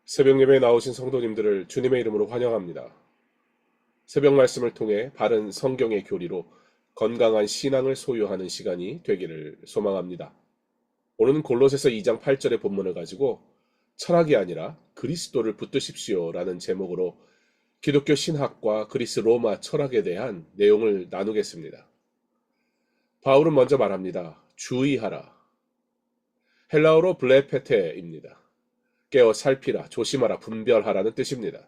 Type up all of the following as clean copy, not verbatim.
새벽 예배에 나오신 성도님들을 주님의 이름으로 환영합니다. 새벽 말씀을 통해 바른 성경의 교리로 건강한 신앙을 소유하는 시간이 되기를 소망합니다. 오늘은 골로새서 2장 8절의 본문을 가지고 철학이 아니라 그리스도를 붙드십시오 라는 제목으로 기독교 신학과 그리스 로마 철학에 대한 내용을 나누겠습니다. 바울은 먼저 말합니다. 주의하라. 헬라어로 블레페테입니다. 깨어 살피라, 조심하라, 분별하라는 뜻입니다.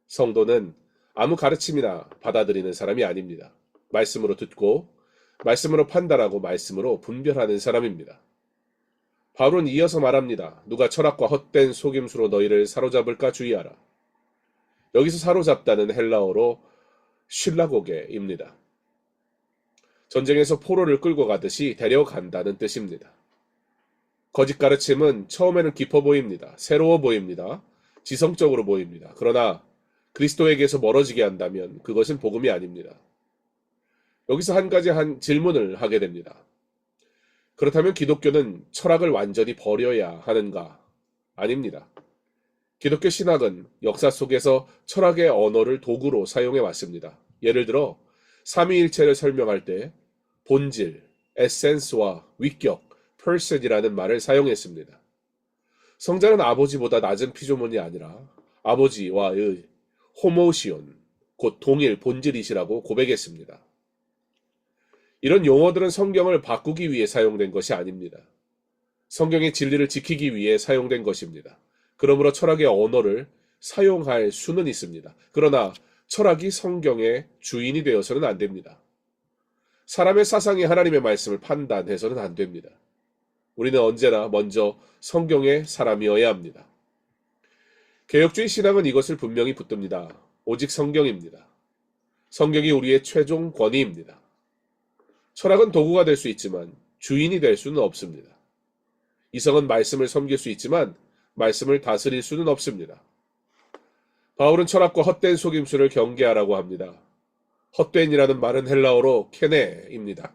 성도는 아무 가르침이나 받아들이는 사람이 아닙니다. 말씀으로 듣고, 말씀으로 판단하고, 말씀으로 분별하는 사람입니다. 바울은 이어서 말합니다. 누가 철학과 헛된 속임수로 너희를 사로잡을까 주의하라. 여기서 사로잡다는 헬라어로 쉴라고게입니다. 전쟁에서 포로를 끌고 가듯이 데려간다는 뜻입니다. 거짓 가르침은 처음에는 깊어 보입니다. 새로워 보입니다. 지성적으로 보입니다. 그러나 그리스도에게서 멀어지게 한다면 그것은 복음이 아닙니다. 여기서 한 가지 질문을 하게 됩니다. 그렇다면 기독교는 철학을 완전히 버려야 하는가? 아닙니다. 기독교 신학은 역사 속에서 철학의 언어를 도구로 사용해 왔습니다. 예를 들어 삼위일체를 설명할 때 본질, 에센스와 위격, person이라는 말을 사용했습니다. 성자는 아버지보다 낮은 피조물이 아니라 아버지와의 호모시온, 곧 동일 본질이시라고 고백했습니다. 이런 용어들은 성경을 바꾸기 위해 사용된 것이 아닙니다. 성경의 진리를 지키기 위해 사용된 것입니다. 그러므로 철학의 언어를 사용할 수는 있습니다. 그러나 철학이 성경의 주인이 되어서는 안 됩니다. 사람의 사상이 하나님의 말씀을 판단해서는 안 됩니다. 우리는 언제나 먼저 성경의 사람이어야 합니다. 개혁주의 신앙은 이것을 분명히 붙듭니다. 오직 성경입니다. 성경이 우리의 최종 권위입니다. 철학은 도구가 될 수 있지만 주인이 될 수는 없습니다. 이성은 말씀을 섬길 수 있지만 말씀을 다스릴 수는 없습니다. 바울은 철학과 헛된 속임수를 경계하라고 합니다. 헛된이라는 말은 헬라어로 케네입니다.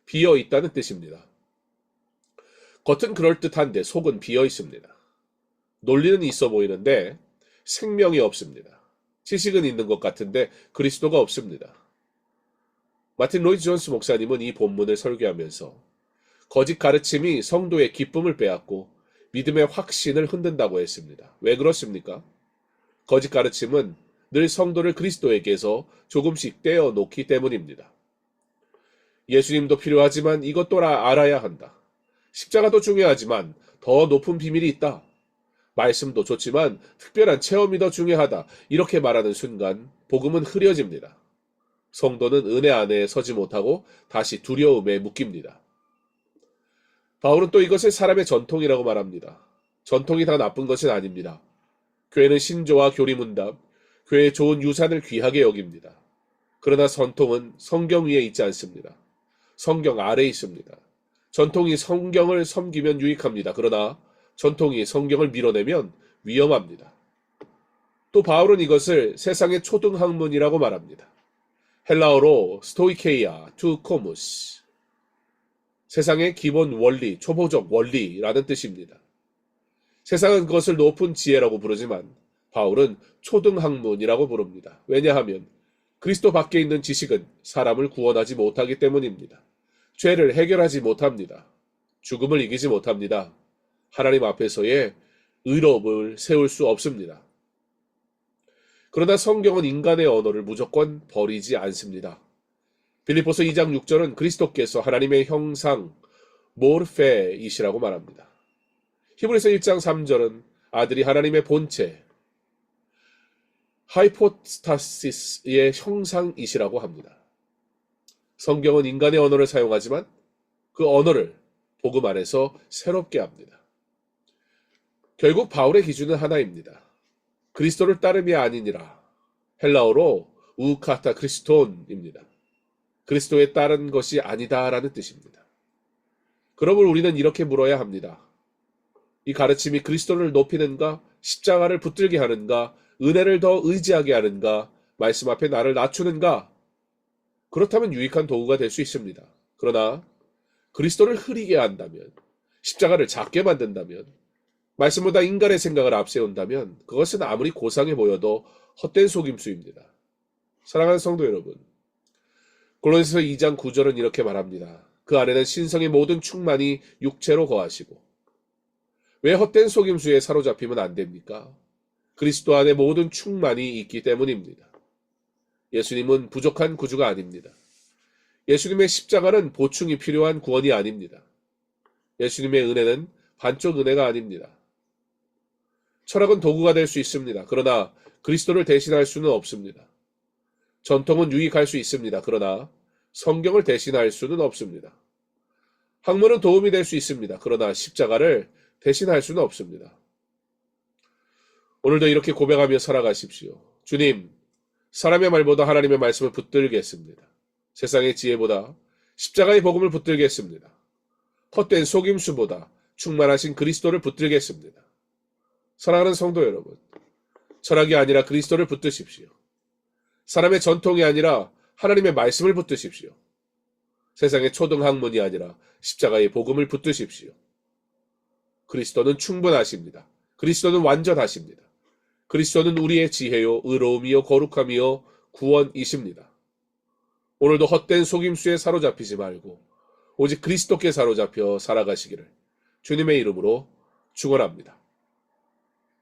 비어 있다는 뜻입니다. 겉은 그럴듯한데 속은 비어 있습니다. 논리는 있어 보이는데 생명이 없습니다. 지식은 있는 것 같은데 그리스도가 없습니다. 마틴 로이드 존스 목사님은 이 본문을 설교하면서 거짓 가르침이 성도의 기쁨을 빼앗고 믿음의 확신을 흔든다고 했습니다. 왜 그렇습니까? 거짓 가르침은 늘 성도를 그리스도에게서 조금씩 떼어놓기 때문입니다. 예수님도 필요하지만 이것도 알아야 한다. 십자가도 중요하지만 더 높은 비밀이 있다. 말씀도 좋지만 특별한 체험이 더 중요하다. 이렇게 말하는 순간 복음은 흐려집니다. 성도는 은혜 안에 서지 못하고 다시 두려움에 묶입니다. 바울은 또 이것을 사람의 전통이라고 말합니다. 전통이 다 나쁜 것은 아닙니다. 교회는 신조와 교리문답, 교회의 좋은 유산을 귀하게 여깁니다. 그러나 전통은 성경 위에 있지 않습니다. 성경 아래에 있습니다. 전통이 성경을 섬기면 유익합니다. 그러나 전통이 성경을 밀어내면 위험합니다. 또 바울은 이것을 세상의 초등학문이라고 말합니다. 헬라어로 스토이케이아, 투코무스. 세상의 기본 원리, 초보적 원리라는 뜻입니다. 세상은 그것을 높은 지혜라고 부르지만 바울은 초등학문이라고 부릅니다. 왜냐하면 그리스도 밖에 있는 지식은 사람을 구원하지 못하기 때문입니다. 죄를 해결하지 못합니다. 죽음을 이기지 못합니다. 하나님 앞에서의 의로움을 세울 수 없습니다. 그러나 성경은 인간의 언어를 무조건 버리지 않습니다. 빌립보서 2장 6절은 그리스도께서 하나님의 형상, 모르페이시라고 말합니다. 히브리서 1장 3절은 아들이 하나님의 본체, 하이포스타시스의 형상이시라고 합니다. 성경은 인간의 언어를 사용하지만 그 언어를 복음 안에서 새롭게 합니다. 결국 바울의 기준은 하나입니다. 그리스도를 따름이 아니니라. 헬라어로 우카타 크리스톤입니다. 그리스도에 따른 것이 아니다라는 뜻입니다. 그러므로 우리는 이렇게 물어야 합니다. 이 가르침이 그리스도를 높이는가, 십자가를 붙들게 하는가, 은혜를 더 의지하게 하는가, 말씀 앞에 나를 낮추는가? 그렇다면 유익한 도구가 될 수 있습니다. 그러나 그리스도를 흐리게 한다면, 십자가를 작게 만든다면 말씀보다 인간의 생각을 앞세운다면 그것은 아무리 고상해 보여도 헛된 속임수입니다. 사랑하는 성도 여러분, 골로새서 2장 9절은 이렇게 말합니다. 그 안에는 신성의 모든 충만이 육체로 거하시고. 왜 헛된 속임수에 사로잡히면 안 됩니까? 그리스도 안에 모든 충만이 있기 때문입니다. 예수님은 부족한 구주가 아닙니다. 예수님의 십자가는 보충이 필요한 구원이 아닙니다. 예수님의 은혜는 반쪽 은혜가 아닙니다. 철학은 도구가 될 수 있습니다. 그러나 그리스도를 대신할 수는 없습니다. 전통은 유익할 수 있습니다. 그러나 성경을 대신할 수는 없습니다. 학문은 도움이 될 수 있습니다. 그러나 십자가를 대신할 수는 없습니다. 오늘도 이렇게 고백하며 살아가십시오. 주님, 사람의 말보다 하나님의 말씀을 붙들겠습니다. 세상의 지혜보다 십자가의 복음을 붙들겠습니다. 헛된 속임수보다 충만하신 그리스도를 붙들겠습니다. 사랑하는 성도 여러분, 철학이 아니라 그리스도를 붙드십시오. 사람의 전통이 아니라 하나님의 말씀을 붙드십시오. 세상의 초등학문이 아니라 십자가의 복음을 붙드십시오. 그리스도는 충분하십니다. 그리스도는 완전하십니다. 그리스도는 우리의 지혜요, 의로움이요, 거룩함이요, 구원이십니다. 오늘도 헛된 속임수에 사로잡히지 말고 오직 그리스도께 사로잡혀 살아가시기를 주님의 이름으로 축원합니다.